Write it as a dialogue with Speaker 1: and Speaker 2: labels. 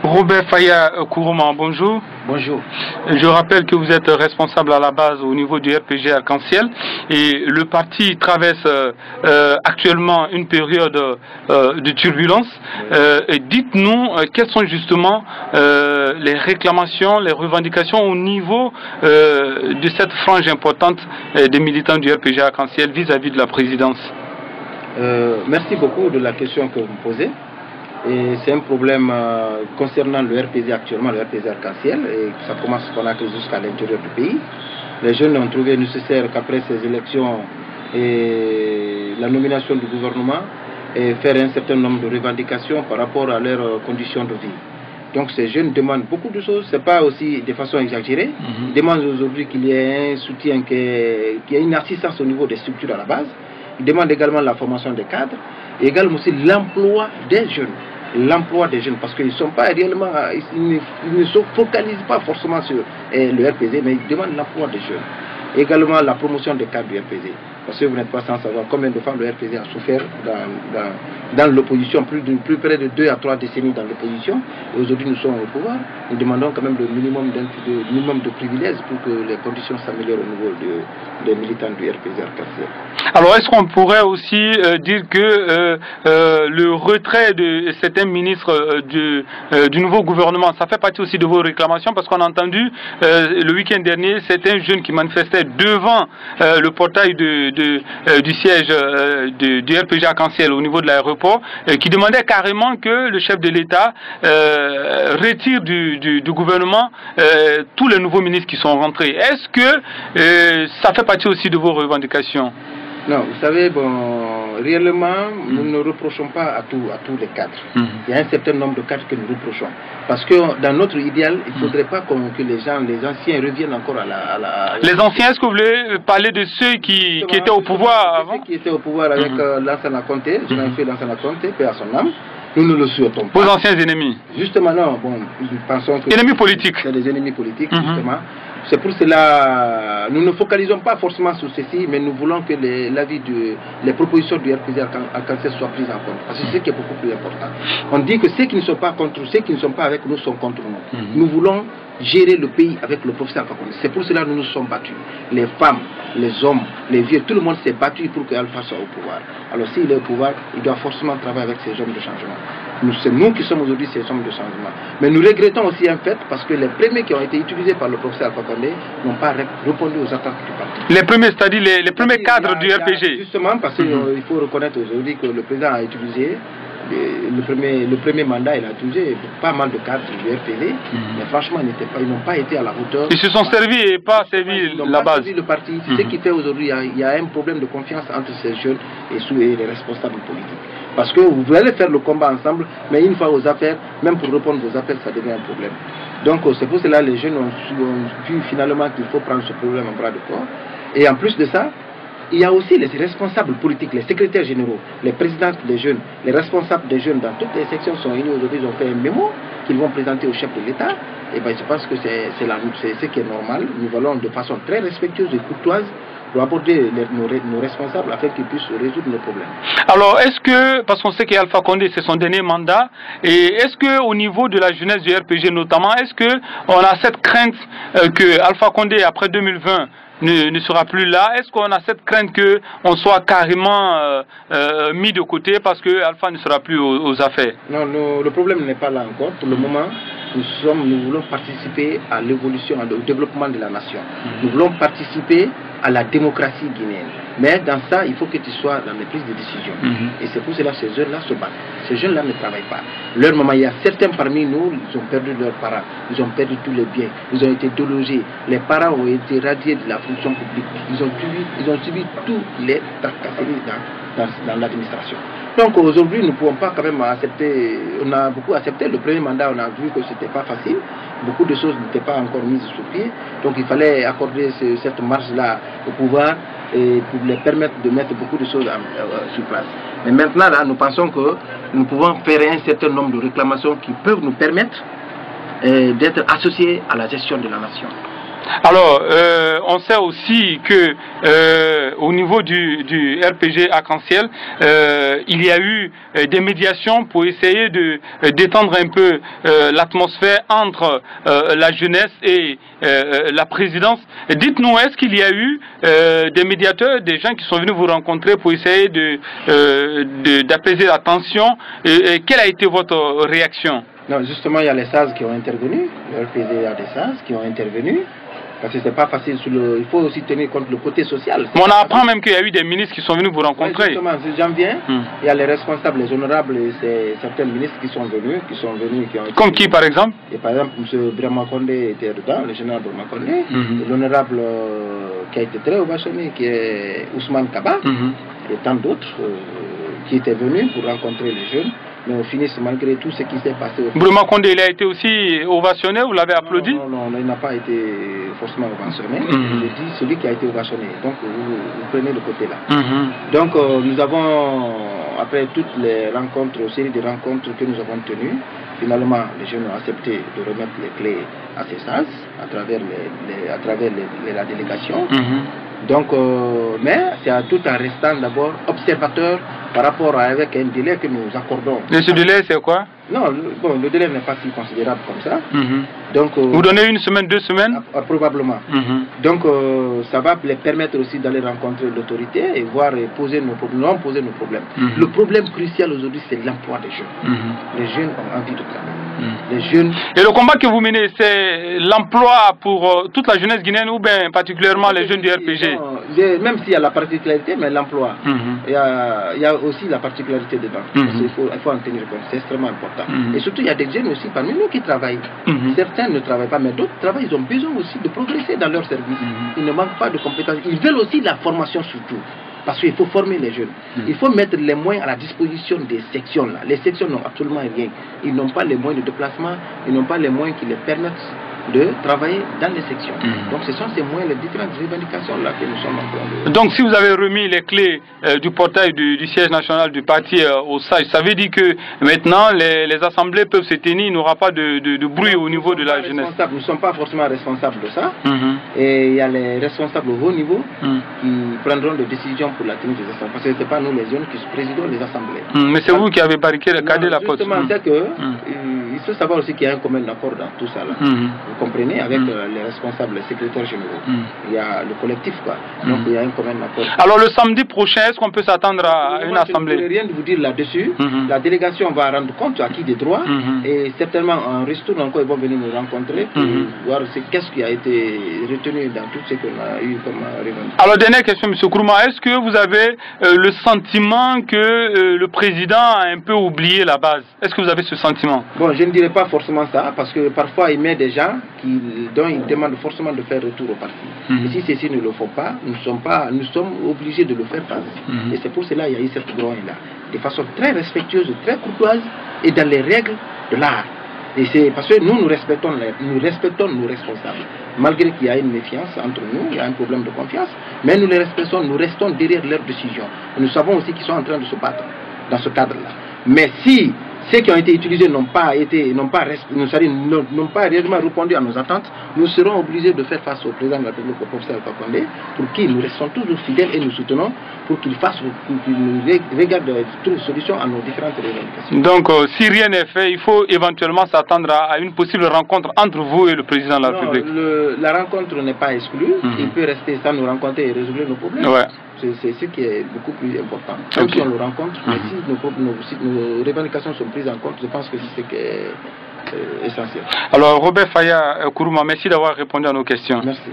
Speaker 1: Robert Faya Kourouman, bonjour.
Speaker 2: Bonjour.
Speaker 1: Je rappelle que vous êtes responsable à la base au niveau du RPG Arc-en-Ciel et le parti traverse actuellement une période de turbulence. Dites-nous quelles sont justement les réclamations, les revendications au niveau de cette frange importante des militants du RPG Arc-en-Ciel vis-à-vis de la présidence.
Speaker 2: Merci beaucoup de la question que vous me posez. Et c'est un problème concernant le RPG actuellement, le RPG Arc-en-Ciel, et ça commence jusqu'à l'intérieur du pays. Les jeunes ont trouvé nécessaire qu'après ces élections et la nomination du gouvernement, et faire un certain nombre de revendications par rapport à leurs conditions de vie. Donc ces jeunes demandent beaucoup de choses, c'est pas aussi de façon exagérée. Ils demandent aujourd'hui qu'il y ait un soutien, qu'il y ait une assistance au niveau des structures à la base. Ils demandent également la formation des cadres et également aussi l'emploi des jeunes. L'emploi des jeunes, parce qu'ils ne sont pas réellement, ils ne se focalisent pas forcément sur le RPG, mais ils demandent l'emploi des jeunes. Également la promotion des cadres du RPG. Parce que vous n'êtes pas sans savoir combien de fois le RPG a souffert dans l'opposition, plus près de 2 à 3 décennies dans l'opposition. Et aujourd'hui nous sommes au pouvoir. Nous demandons quand même le minimum de privilèges pour que les conditions s'améliorent au niveau des militants du RPG Arc-en-Ciel.
Speaker 1: Alors est-ce qu'on pourrait aussi dire que le retrait de certains ministres du nouveau gouvernement, ça fait partie aussi de vos réclamations, parce qu'on a entendu le week-end dernier certains jeunes qui manifestaient devant le portail du siège du RPG Arc-en-Ciel au niveau de l'aéroport, qui demandaient carrément que le chef de l'État retire du gouvernement tous les nouveaux ministres qui sont rentrés. Est-ce que ça fait partie aussi de vos revendications?
Speaker 2: Non, vous savez, réellement, nous ne reprochons pas à tous les cadres. Il y a un certain nombre de cadres que nous reprochons. Parce que dans notre idéal, il ne faudrait pas que les anciens reviennent encore à la...
Speaker 1: Les anciens, est-ce que vous voulez parler de ceux qui étaient au pouvoir avant?
Speaker 2: Ceux qui étaient au pouvoir avec Lansana Conté, fait Lansana Conté, paix à son âme. Nous ne le souhaitons pas.
Speaker 1: Vos anciens ennemis?
Speaker 2: Justement, non. Nous pensons que...
Speaker 1: Ennemis politiques?
Speaker 2: C'est des ennemis politiques, justement. C'est pour cela nous ne focalisons pas forcément sur ceci, mais nous voulons que les propositions du RPG Arc-en-Ciel soient prises en compte. Parce que c'est ce qui est beaucoup plus important. On dit que ceux qui ne sont pas contre, ceux qui ne sont pas avec nous sont contre nous. Nous voulons gérer le pays avec le professeur Alpha Condé. C'est pour cela que nous nous sommes battus. Les femmes, les hommes, les vieux, tout le monde s'est battu pour que Alpha soit au pouvoir. Alors s'il est au pouvoir, il doit forcément travailler avec ces hommes de changement. C'est nous qui sommes aujourd'hui ces hommes de changement. Mais nous regrettons aussi un fait, parce que les premiers qui ont été utilisés par le professeur Alpha Condé n'ont pas répondu aux attentes du parti.
Speaker 1: Les premiers, c'est-à-dire les premiers cadres du RPG?
Speaker 2: Justement, parce qu'il faut reconnaître aujourd'hui que le président a utilisé le premier mandat, il a utilisé pas mal de cadres du RPG, mais franchement, ils n'ont pas été à la hauteur.
Speaker 1: Ils se sont servis et pas servi la base.
Speaker 2: Le parti. C'est ce qui fait aujourd'hui, il y a un problème de confiance entre ces jeunes et les responsables politiques. Parce que vous allez faire le combat ensemble, mais une fois aux affaires, même pour répondre aux affaires, ça devient un problème. Donc c'est pour cela que les jeunes ont vu finalement qu'il faut prendre ce problème en bras de corps. Et en plus de ça, il y a aussi les responsables politiques, les secrétaires généraux, les présidents des jeunes, les responsables des jeunes dans toutes les sections sont réunis aujourd'hui. Ils ont fait un mémo qu'ils vont présenter au chef de l'État. Et bien je pense que c'est ce qui est normal. Nous allons de façon très respectueuse et courtoise pour aborder nos responsables afin qu'ils puissent résoudre nos problèmes.
Speaker 1: Alors, est-ce que, parce qu'on sait qu'Alpha Condé, c'est son dernier mandat, et est-ce qu'au niveau de la jeunesse du RPG notamment, est-ce qu'on a cette crainte que Alpha Condé, après 2020, ne sera plus là? Est-ce qu'on a cette crainte qu'on soit carrément mis de côté parce que Alpha ne sera plus aux affaires?
Speaker 2: Non, le problème n'est pas là encore. Pour le moment, nous voulons participer à l'évolution, au développement de la nation. Nous voulons participer à la démocratie guinéenne. Mais dans ça, il faut que tu sois dans les prises de décision. Et c'est pour cela que ces jeunes-là se battent. Ces jeunes-là ne travaillent pas. Leur maman, il y a certains parmi nous, ils ont perdu leurs parents. Ils ont perdu tous les biens. Ils ont été délogés. Les parents ont été radiés de la fonction publique. Ils ont subi tous les tracasseries dans l'administration. Donc aujourd'hui, nous ne pouvons pas quand même accepter, on a beaucoup accepté. Le premier mandat, on a vu que ce n'était pas facile. Beaucoup de choses n'étaient pas encore mises sur pied. Donc il fallait accorder cette marge-là au pouvoir et pour les permettre de mettre beaucoup de choses sur place. Mais maintenant, là, nous pensons que nous pouvons faire un certain nombre de réclamations qui peuvent nous permettre d'être associés à la gestion de la nation.
Speaker 1: Alors, on sait aussi que au niveau du RPG Arc-en-Ciel, il y a eu des médiations pour essayer de détendre un peu l'atmosphère entre la jeunesse et la présidence. Dites-nous, est-ce qu'il y a eu des médiateurs, des gens qui sont venus vous rencontrer pour essayer d'apaiser la tension, et quelle a été votre réaction?
Speaker 2: Non, justement, il y a les SAS qui ont intervenu, le RPG a des SAS qui ont intervenu. Parce que c'est pas facile, il faut aussi tenir compte le côté social.
Speaker 1: Mais on apprend même qu'il y a eu des ministres qui sont venus vous rencontrer.
Speaker 2: Oui, justement, j'en viens. Il y a les responsables, les honorables, certains ministres qui sont venus, qui ont été...
Speaker 1: Comme qui, par exemple?
Speaker 2: Et par exemple, M. Brahma Kondé était dedans, le général Brahma Kondé. L'honorable qui a été très ovationné, qui est Ousmane Kaba, et tant d'autres qui étaient venus pour rencontrer les jeunes. Mais on finit malgré tout ce qui s'est passé.
Speaker 1: Brahma Kondé, il a été aussi ovationné, vous l'avez applaudi?
Speaker 2: Non, il n'a pas été forcément ovationné. Je dis celui qui a été ovationné. Donc vous prenez le côté là. Donc nous avons, après toutes les rencontres, série de rencontres que nous avons tenues, finalement les jeunes ont accepté de remettre les clés à ces SAS à travers la délégation. Donc, mais c'est tout en restant d'abord observateur par rapport avec un délai que nous accordons.
Speaker 1: Et ce délai, c'est quoi? Non,
Speaker 2: le délai n'est pas si considérable comme ça. Donc,
Speaker 1: vous donnez une semaine, 2 semaines?
Speaker 2: Probablement. Donc, ça va les permettre aussi d'aller rencontrer l'autorité et voir et poser nos problèmes. Le problème crucial aujourd'hui, c'est l'emploi des jeunes. Les jeunes ont envie de travailler. Les jeunes...
Speaker 1: Et le combat que vous menez, c'est l'emploi pour toute la jeunesse guinéenne ou bien particulièrement les jeunes du RPG?
Speaker 2: Non, même s'il y a la particularité, mais l'emploi, il y a aussi la particularité dedans. Il faut en tenir compte, c'est extrêmement important. Et surtout, il y a des jeunes aussi parmi nous qui travaillent. Certains ne travaillent pas, mais d'autres travaillent. Ils ont besoin aussi de progresser dans leur service. Ils ne manquent pas de compétences. Ils veulent aussi la formation surtout. Parce qu'il faut former les jeunes. Il faut mettre les moyens à la disposition des sections là. Les sections n'ont absolument rien. Ils n'ont pas les moyens de déplacement, ils n'ont pas les moyens qui les permettent de travailler dans les sections. Donc ce sont ces moyens, les différentes revendications là que nous sommes en train de...
Speaker 1: Donc si vous avez remis les clés du portail du siège national du parti au SAGE, ça veut dire que maintenant les assemblées peuvent se tenir, il n'y aura pas de bruit au niveau de la jeunesse?
Speaker 2: Nous ne sommes pas forcément responsables de ça. Et il y a les responsables au haut niveau qui prendront des décisions pour la tenue des assemblées. Parce que ce n'est pas nous les jeunes qui présidons les assemblées.
Speaker 1: Mais c'est vous qui avez barricadé la porte.
Speaker 2: Justement, c'est que il faut savoir aussi qu'il y a un commun accord dans tout ça là. Vous comprenez, avec les responsables, les secrétaires généraux. Il y a le collectif quoi. Donc il y a un commun accord.
Speaker 1: Alors le samedi prochain, est-ce qu'on peut s'attendre à une assemblée?
Speaker 2: Je ne peux rien vous dire là-dessus. La délégation va rendre compte à qui des droits et certainement en retour encore ils vont venir nous rencontrer pour voir qu'est-ce qui a été retenu dans tout ce qu'on a eu comme revendication.
Speaker 1: Alors dernière question, M. Kourouma, est-ce que vous avez le sentiment que le président a un peu oublié la base? Est-ce que vous avez ce sentiment?
Speaker 2: Bon, je ne dirais pas forcément ça, parce que parfois il met des gens dont il demande forcément de faire retour au parti. Et si ceux-ci ne le font pas, nous sommes obligés de le faire face. Et c'est pour cela qu'il y a eu cette grogne-là, de façon très respectueuse, très courtoise et dans les règles de l'art. Et c'est parce que nous respectons nos responsables. Malgré qu'il y a une méfiance entre nous, il y a un problème de confiance, mais nous les respectons, nous restons derrière leurs décisions. Et nous savons aussi qu'ils sont en train de se battre dans ce cadre-là. Mais si ceux qui ont été utilisés n'ont pas réellement répondu à nos attentes, nous serons obligés de faire face au président de la République, au professeur Kondé, pour qui nous restons toujours fidèles et nous soutenons, pour qu'il regarde trouve solution à nos différentes revendications.
Speaker 1: Donc, si rien n'est fait, il faut éventuellement s'attendre à une possible rencontre entre vous et le président de la République.
Speaker 2: La rencontre n'est pas exclue. Il peut rester sans nous rencontrer et résoudre nos problèmes. C'est ce qui est beaucoup plus important. Même si on le rencontre, mais si nos revendications sont prises en compte, je pense que c'est ce qui est essentiel.
Speaker 1: Alors, Robert Faya Kourouma, merci d'avoir répondu à nos questions.
Speaker 2: Merci.